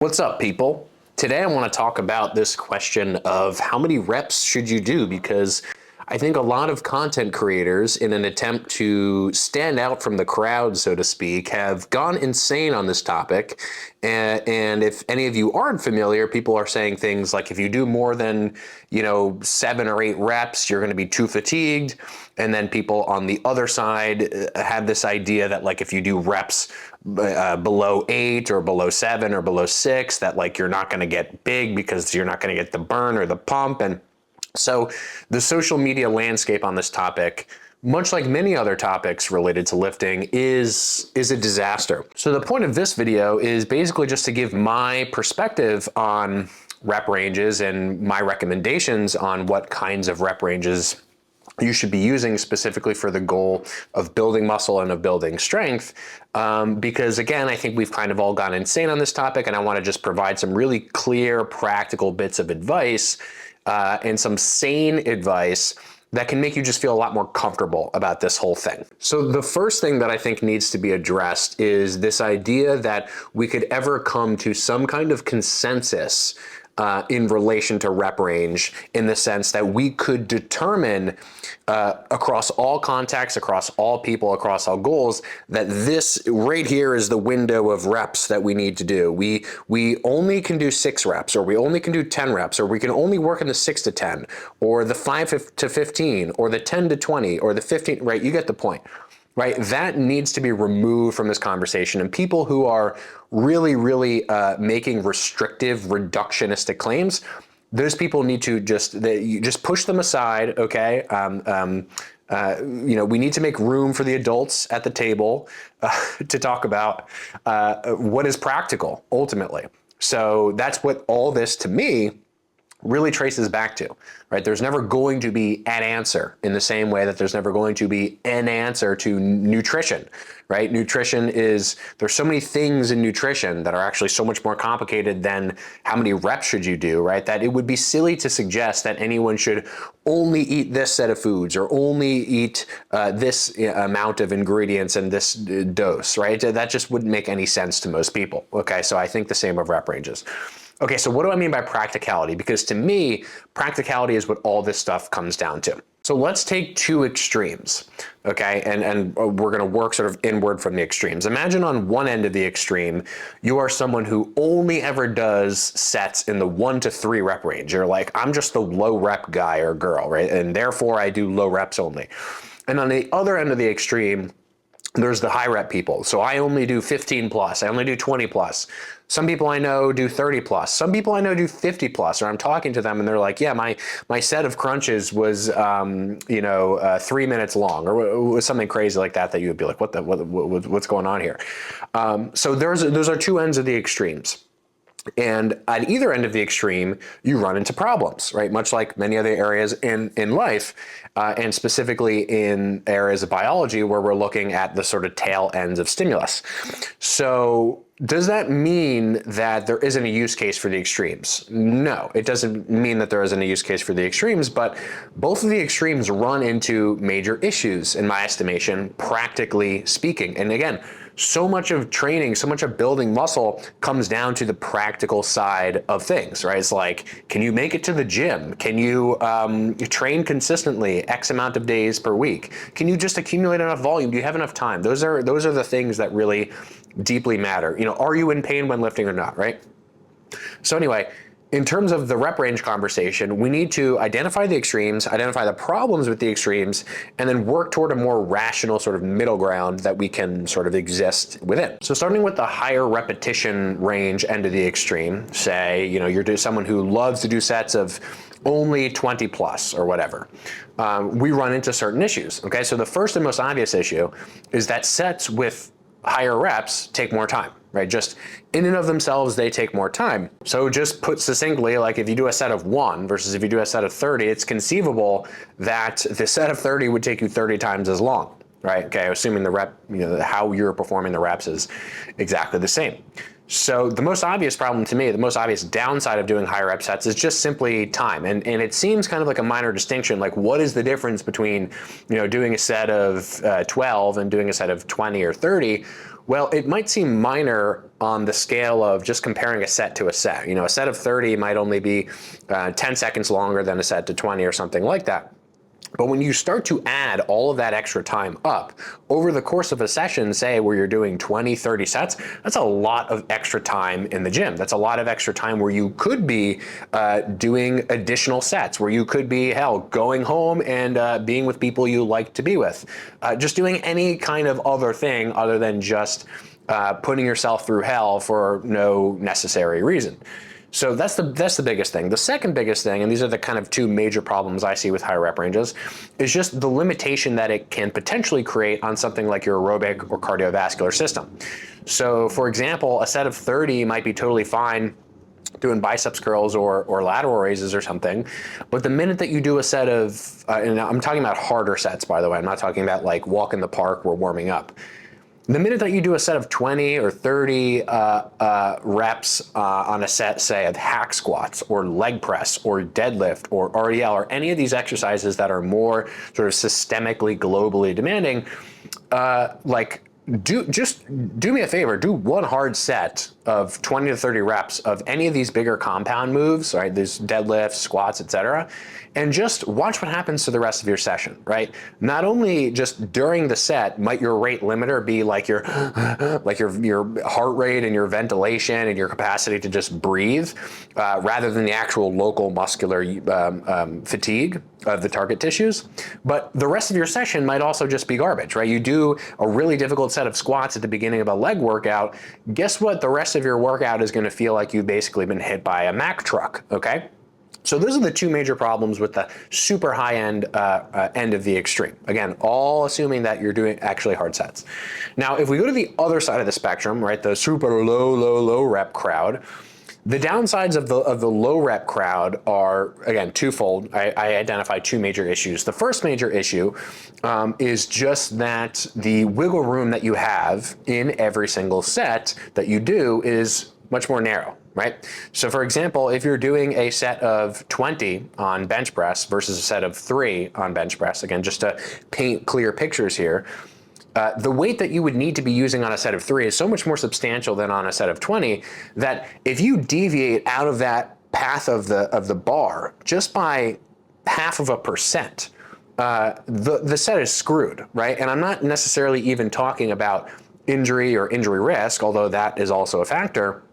What's up, people? Today I want to talk about this question of how many reps should you do, because I think a lot of content creators, in an attempt to stand out from the crowd, so to speak, have gone insane on this topic. And if any of you aren't familiar, people are saying things like, if you do more than, 7 or 8 reps, you're going to be too fatigued. And then people on the other side have this idea that, like, if you do reps below 8 or below 7 or below 6, that, like, you're not going to get big because you're not going to get the burn or the pump. And so the social media landscape on this topic, much like many other topics related to lifting, is a disaster. So the point of this video is basically just to give my perspective on rep ranges and my recommendations on what kinds of rep ranges you should be using specifically for the goal of building muscle and of building strength. Because again, I think we've kind of all gone insane on this topic, and I want to just provide some really clear, practical bits of advice and some sane advice that can make you just feel a lot more comfortable about this whole thing. So the first thing that I think needs to be addressed is this idea that we could ever come to some kind of consensus in relation to rep range, in the sense that we could determine across all contexts, across all people, across all goals, that this right here is the window of reps that we need to do. We only can do 6 reps, or we only can do 10 reps, or we can only work in the 6 to 10, or the 5 to 15, or the 10 to 20, or the 15, right? You get the point. Right, that needs to be removed from this conversation. And people who are really making restrictive, reductionistic claims, those people need to you just push them aside. Okay, we need to make room for the adults at the table to talk about what is practical ultimately. So that's what all this, to me, really traces back to, right? There's never going to be an answer, in the same way that there's never going to be an answer to nutrition, right? Nutrition is, there's so many things in nutrition that are actually so much more complicated than how many reps should you do, right? That it would be silly to suggest that anyone should only eat this set of foods, or only eat this amount of ingredients and this dose, right? That just wouldn't make any sense to most people, okay? So I think the same of rep ranges. Okay, so what do I mean by practicality? Because to me, practicality is what all this stuff comes down to. So let's take 2 extremes, okay? And we're gonna work sort of inward from the extremes. Imagine on one end of the extreme, you are someone who only ever does sets in the 1 to 3 rep range. You're like, I'm just the low rep guy or girl, right? And therefore I do low reps only. And on the other end of the extreme, there's the high rep people. So I only do 15 plus, I only do 20 plus. Some people I know do 30 plus. Some people I know do 50 plus, or I'm talking to them and they're like, yeah, my set of crunches was, 3 minutes long, or was something crazy like that, that you would be like, what's going on here? So those are 2 ends of the extremes. And at either end of the extreme, you run into problems, right? Much like many other areas in life, and specifically in areas of biology where we're looking at the sort of tail ends of stimulus. So does that mean that there isn't a use case for the extremes? No, it doesn't mean that there isn't a use case for the extremes, but both of the extremes run into major issues, in my estimation, practically speaking. And again, so much of training, so much of building muscle comes down to the practical side of things, right? It's like, can you make it to the gym? Can you train consistently X amount of days per week? Can you just accumulate enough volume? Do you have enough time? Those are the things that really deeply matter. Are you in pain when lifting or not, right? So anyway, in terms of the rep range conversation, we need to identify the extremes, identify the problems with the extremes, and then work toward a more rational sort of middle ground that we can sort of exist within. So starting with the higher repetition range end of the extreme, say, you're someone who loves to do sets of only 20 plus or whatever, we run into certain issues, okay? So the first and most obvious issue is that sets with higher reps take more time, right? Just in and of themselves, they take more time. So just put succinctly, like if you do a set of 1 versus if you do a set of 30, it's conceivable that the set of 30 would take you 30 times as long, right? Okay, assuming the rep, how you're performing the reps is exactly the same. So the most obvious problem to me, the most obvious downside of doing higher rep sets is just simply time. And it seems kind of like a minor distinction, like what is the difference between, doing a set of 12 and doing a set of 20 or 30? Well, it might seem minor on the scale of just comparing a set to a set. You know, a set of 30 might only be 10 seconds longer than a set to 20 or something like that. But when you start to add all of that extra time up over the course of a session, say where you're doing 20, 30 sets, that's a lot of extra time in the gym. That's a lot of extra time where you could be doing additional sets, where you could be, hell, going home and being with people you like to be with. Just doing any kind of other thing other than just putting yourself through hell for no necessary reason. So that's the biggest thing. The second biggest thing, and these are the kind of two major problems I see with higher rep ranges, is just the limitation that it can potentially create on something like your aerobic or cardiovascular system. So for example, a set of 30 might be totally fine doing biceps curls or lateral raises or something. But the minute that you do a set of, and I'm talking about harder sets, by the way, I'm not talking about like walk in the park, we're warming up. The minute that you do a set of 20 or 30 reps on a set, say, of hack squats or leg press or deadlift or RDL or any of these exercises that are more sort of systemically, globally demanding, just do me a favor, do one hard set of 20 to 30 reps of any of these bigger compound moves, right? These deadlifts, squats, etc., and just watch what happens to the rest of your session, right? Not only just during the set might your rate limiter be like your heart rate and your ventilation and your capacity to just breathe, rather than the actual local muscular fatigue of the target tissues, but the rest of your session might also just be garbage, right? You do a really difficult set of squats at the beginning of a leg workout. Guess what? The rest of your workout is going to feel like you've basically been hit by a Mack truck, okay? So those are the two major problems with the super high end end of the extreme. Again, all assuming that you're doing actually hard sets. Now, if we go to the other side of the spectrum, right, the super low rep crowd, the downsides of the low rep crowd are, again, twofold. I identify two major issues. The first major issue is just that the wiggle room that you have in every single set that you do is much more narrow, right? So for example, if you're doing a set of 20 on bench press versus a set of 3 on bench press, again, just to paint clear pictures here, the weight that you would need to be using on a set of 3 is so much more substantial than on a set of 20 that if you deviate out of that path of the bar just by 0.5%, the set is screwed, right? And I'm not necessarily even talking about injury or injury risk, although that is also a factor.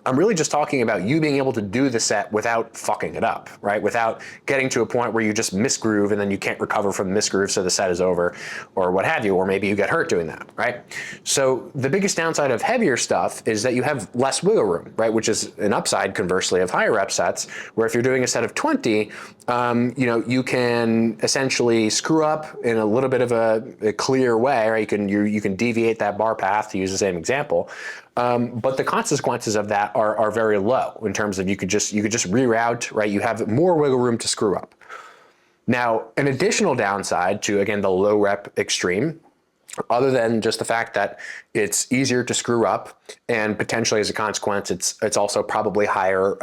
I'm really just talking about you being able to do the set without fucking it up, right? Without getting to a point where you just misgroove and then you can't recover from the misgroove, so the set is over or what have you, or maybe you get hurt doing that, right? So the biggest downside of heavier stuff is that you have less wiggle room, right? Which is an upside, conversely, of higher rep sets, where if you're doing a set of 20, you can essentially screw up in a little bit of a clear way, right? You can deviate that bar path, to use the same example. But the consequences of that are very low in terms of you could just reroute, right? You have more wiggle room to screw up. Now, an additional downside to, again, the low rep extreme, other than just the fact that it's easier to screw up and potentially as a consequence, it's also probably higher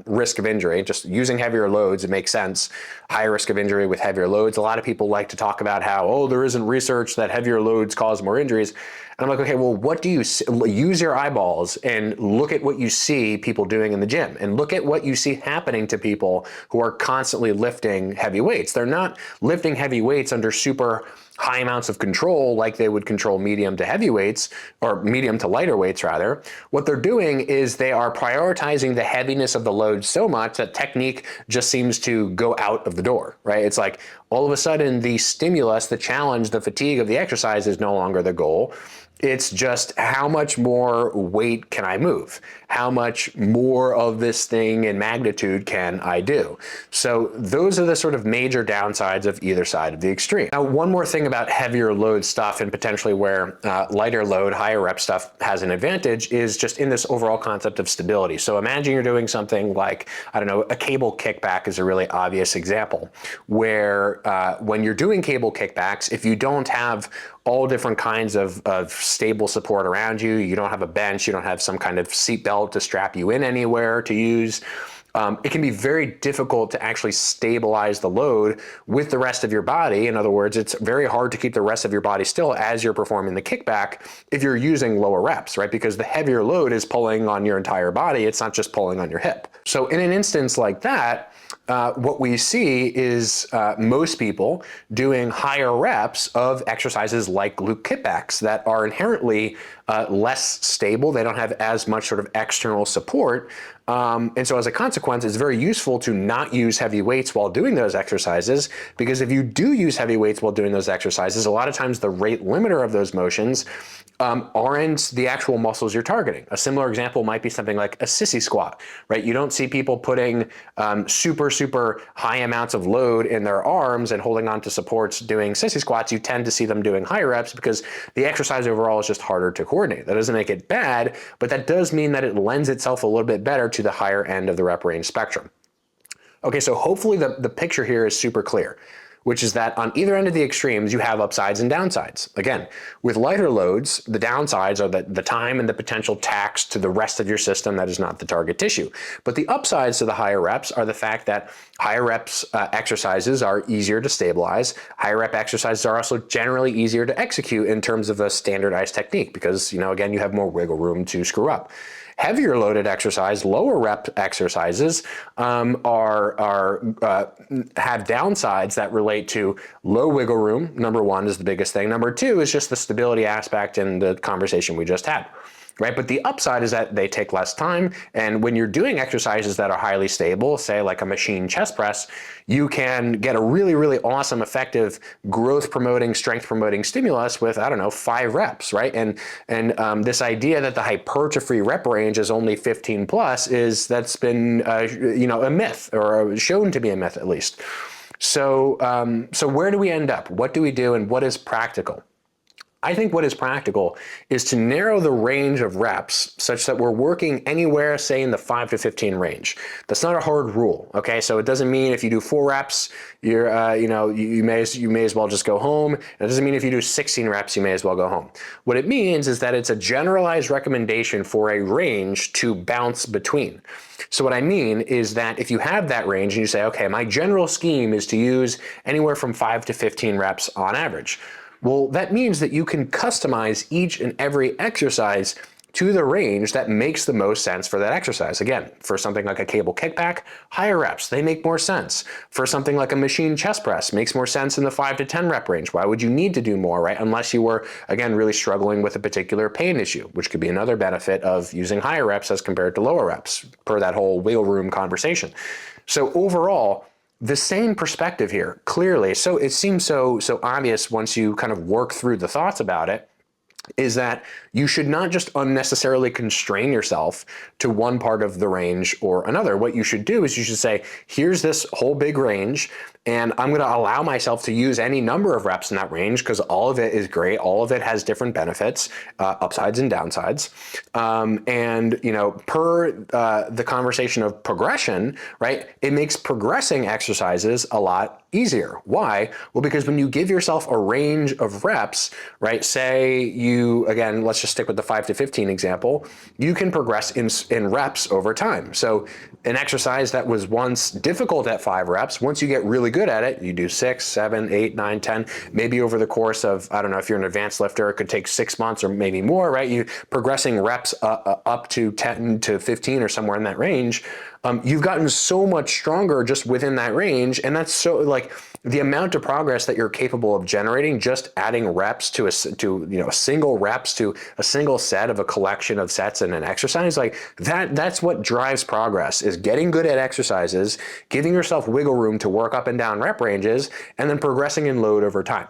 risk of injury. Just using heavier loads, it makes sense. Higher risk of injury with heavier loads. A lot of people like to talk about how, oh, there isn't research that heavier loads cause more injuries. And I'm like, okay, well, what do you see? Use your eyeballs and look at what you see people doing in the gym and look at what you see happening to people who are constantly lifting heavy weights. They're not lifting heavy weights under super high amounts of control like they would control medium to heavy weights, or medium to lighter weights rather. What they're doing is they are prioritizing the heaviness of the load so much that technique just seems to go out of the door, right? It's like all of a sudden the stimulus, the challenge, the fatigue of the exercise is no longer the goal. It's just how much more weight can I move? How much more of this thing in magnitude can I do? So those are the sort of major downsides of either side of the extreme. Now, one more thing about heavier load stuff and potentially where lighter load, higher rep stuff has an advantage is just in this overall concept of stability. So imagine you're doing something like, I don't know, a cable kickback is a really obvious example where when you're doing cable kickbacks, if you don't have all different kinds of stable support around you. You don't have a bench, you don't have some kind of seat belt to strap you in anywhere to use. it can be very difficult to actually stabilize the load with the rest of your body. In other words, it's very hard to keep the rest of your body still as you're performing the kickback if you're using lower reps, right? Because the heavier load is pulling on your entire body. It's not just pulling on your hip. So in an instance like that, what we see is most people doing higher reps of exercises like glute kickbacks that are inherently less stable. They don't have as much sort of external support. And so as a consequence, it's very useful to not use heavy weights while doing those exercises, because if you do use heavy weights while doing those exercises, a lot of times the rate limiter of those motions aren't the actual muscles you're targeting. A similar example might be something like a sissy squat, right? You don't see people putting super high amounts of load in their arms and holding on to supports doing sissy squats. You tend to see them doing higher reps because the exercise overall is just harder to coordinate. That doesn't make it bad, but that does mean that it lends itself a little bit better to the higher end of the rep range spectrum. Okay, so hopefully the picture here is super clear, which is that on either end of the extremes, you have upsides and downsides. Again, with lighter loads, the downsides are the time and the potential tax to the rest of your system that is not the target tissue. But the upsides to the higher reps are the fact that higher reps exercises are easier to stabilize. Higher rep exercises are also generally easier to execute in terms of a standardized technique because, again, you have more wiggle room to screw up. Heavier loaded exercise, lower rep exercises have downsides that relate to low wiggle room. Number one is the biggest thing. Number two is just the stability aspect in the conversation we just had. Right? But the upside is that they take less time. And when you're doing exercises that are highly stable, say like a machine chest press, you can get a really awesome, effective growth promoting, strength promoting stimulus with, 5 reps, right? And this idea that the hypertrophy rep range is only 15 plus that's been, a myth, or shown to be a myth at least. So where do we end up? What do we do, and what is practical? I think what is practical is to narrow the range of reps such that we're working anywhere, say in the 5 to 15 range. That's not a hard rule, okay? So it doesn't mean if you do 4 reps, you may as well just go home. And it doesn't mean if you do 16 reps, you may as well go home. What it means is that it's a generalized recommendation for a range to bounce between. So what I mean is that if you have that range and you say, okay, my general scheme is to use anywhere from 5 to 15 reps on average. Well, that means that you can customize each and every exercise to the range that makes the most sense for that exercise. Again, for something like a cable kickback, higher reps, they make more sense. For something like a machine chest press, makes more sense in the 5 to 10 rep range. Why would you need to do more, right? Unless you were, again, really struggling with a particular pain issue, which could be another benefit of using higher reps as compared to lower reps, per that whole wiggle room conversation. So overall, the same perspective here, clearly. So it seems so obvious once you kind of work through the thoughts about it, is that you should not just unnecessarily constrain yourself to one part of the range or another. What you should do is you should say, here's this whole big range, and I'm going to allow myself to use any number of reps in that range because all of it is great. All of it has different benefits, upsides and downsides. Per the conversation of progression, right, it makes progressing exercises a lot easier. Why? Well, because when you give yourself a range of reps, right, say you, again, let's just stick with the 5 to 15 example, you can progress in reps over time. So an exercise that was once difficult at 5 reps, once you get really good at it, you do 6, 7, 8, 9, 10, maybe over the course of, I don't know, if you're an advanced lifter, it could take 6 months or maybe more, right? You progressing reps up to 10 to 15 or somewhere in that range. You've gotten so much stronger just within that range. And that's so, like, the amount of progress that you're capable of generating, just adding reps to a single reps to a single set of a collection of sets in an exercise, like that's what drives progress, is getting good at exercises, giving yourself wiggle room to work up and down rep ranges, and then progressing in load over time.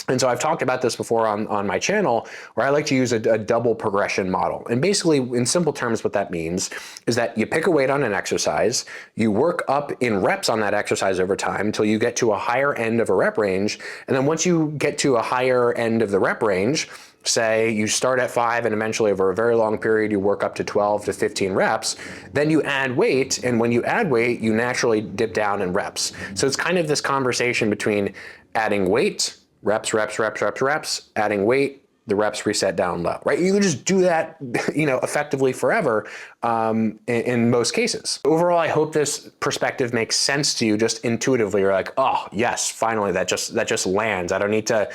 And so I've talked about this before on my channel, where I like to use a double progression model. And basically, in simple terms, what that means is that you pick a weight on an exercise, you work up in reps on that exercise over time until you get to a higher end of a rep range. And then once you get to a higher end of the rep range, say you start at 5 and eventually over a very long period you work up to 12 to 15 reps, then you add weight, and when you add weight, you naturally dip down in reps. So it's kind of this conversation between adding weight, reps, adding weight, the reps reset down low, right? You can just do that, effectively forever. in most cases. Overall, I hope this perspective makes sense to you just intuitively. You're like, oh yes, finally that just lands. I don't need to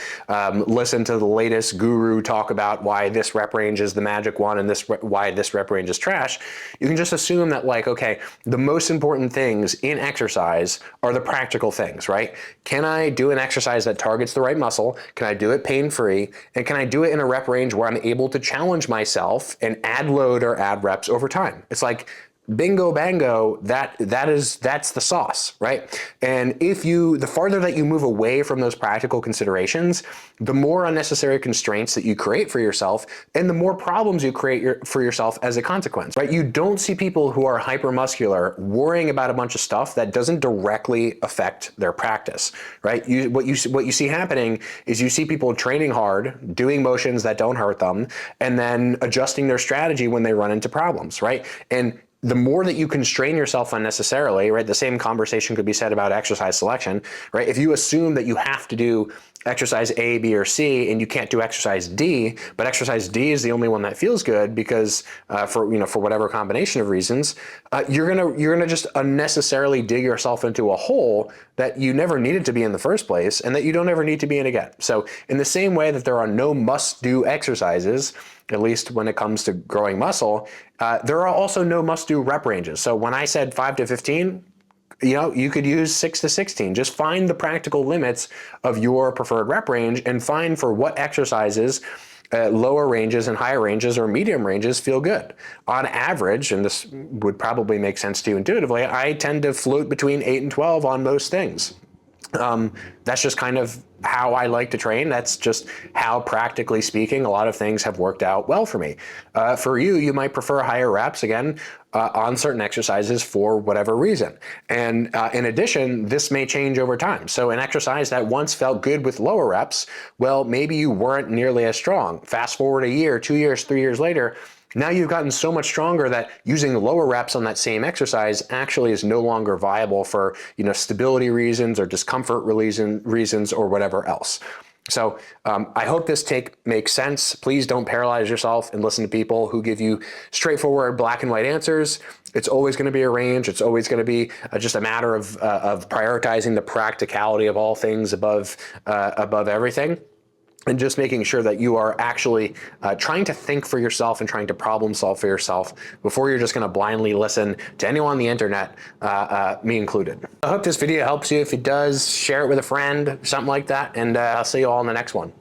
listen to the latest guru talk about why this rep range is the magic one and why this rep range is trash. You can just assume that, like, okay, the most important things in exercise are the practical things, right? Can I do an exercise that targets the right muscle? Can I do it pain-free? And can I do it in a rep range where I'm able to challenge myself and add load or add reps over time? It's like, bingo bango, that's the sauce, right? And the farther that you move away from those practical considerations, the more unnecessary constraints that you create for yourself and the more problems you create for yourself as a consequence, right? You don't see people who are hypermuscular worrying about a bunch of stuff that doesn't directly affect their practice, right? What you see happening is you see people training hard, doing motions that don't hurt them, and then adjusting their strategy when they run into problems, right? And the more that you constrain yourself unnecessarily, right? The same conversation could be said about exercise selection, right? If you assume that you have to do exercise A, B, or C, and you can't do exercise D, but exercise D is the only one that feels good because for whatever combination of reasons, you're gonna just unnecessarily dig yourself into a hole that you never needed to be in the first place, and that you don't ever need to be in again. So in the same way that there are no must-do exercises, at least when it comes to growing muscle, there are also no must-do rep ranges. So when I said 5 to 15, you could use 6 to 16. Just find the practical limits of your preferred rep range and find for what exercises lower ranges and higher ranges or medium ranges feel good. On average, and this would probably make sense to you intuitively, I tend to float between 8 and 12 on most things. That's just kind of how I like to train. That's just how, practically speaking, a lot of things have worked out well for me. For you, you might prefer higher reps, again, on certain exercises for whatever reason. And in addition, this may change over time. So an exercise that once felt good with lower reps, well, maybe you weren't nearly as strong. Fast forward a year, 2 years, 3 years later, now you've gotten so much stronger that using lower reps on that same exercise actually is no longer viable for stability reasons or discomfort reasons or whatever else. So I hope this take makes sense. Please don't paralyze yourself and listen to people who give you straightforward black and white answers. It's always going to be a range. It's always going to be just a matter of prioritizing the practicality of all things above everything. And just making sure that you are actually trying to think for yourself and trying to problem solve for yourself before you're just going to blindly listen to anyone on the internet, me included. I hope this video helps you. If it does, share it with a friend, something like that, and I'll see you all in the next one.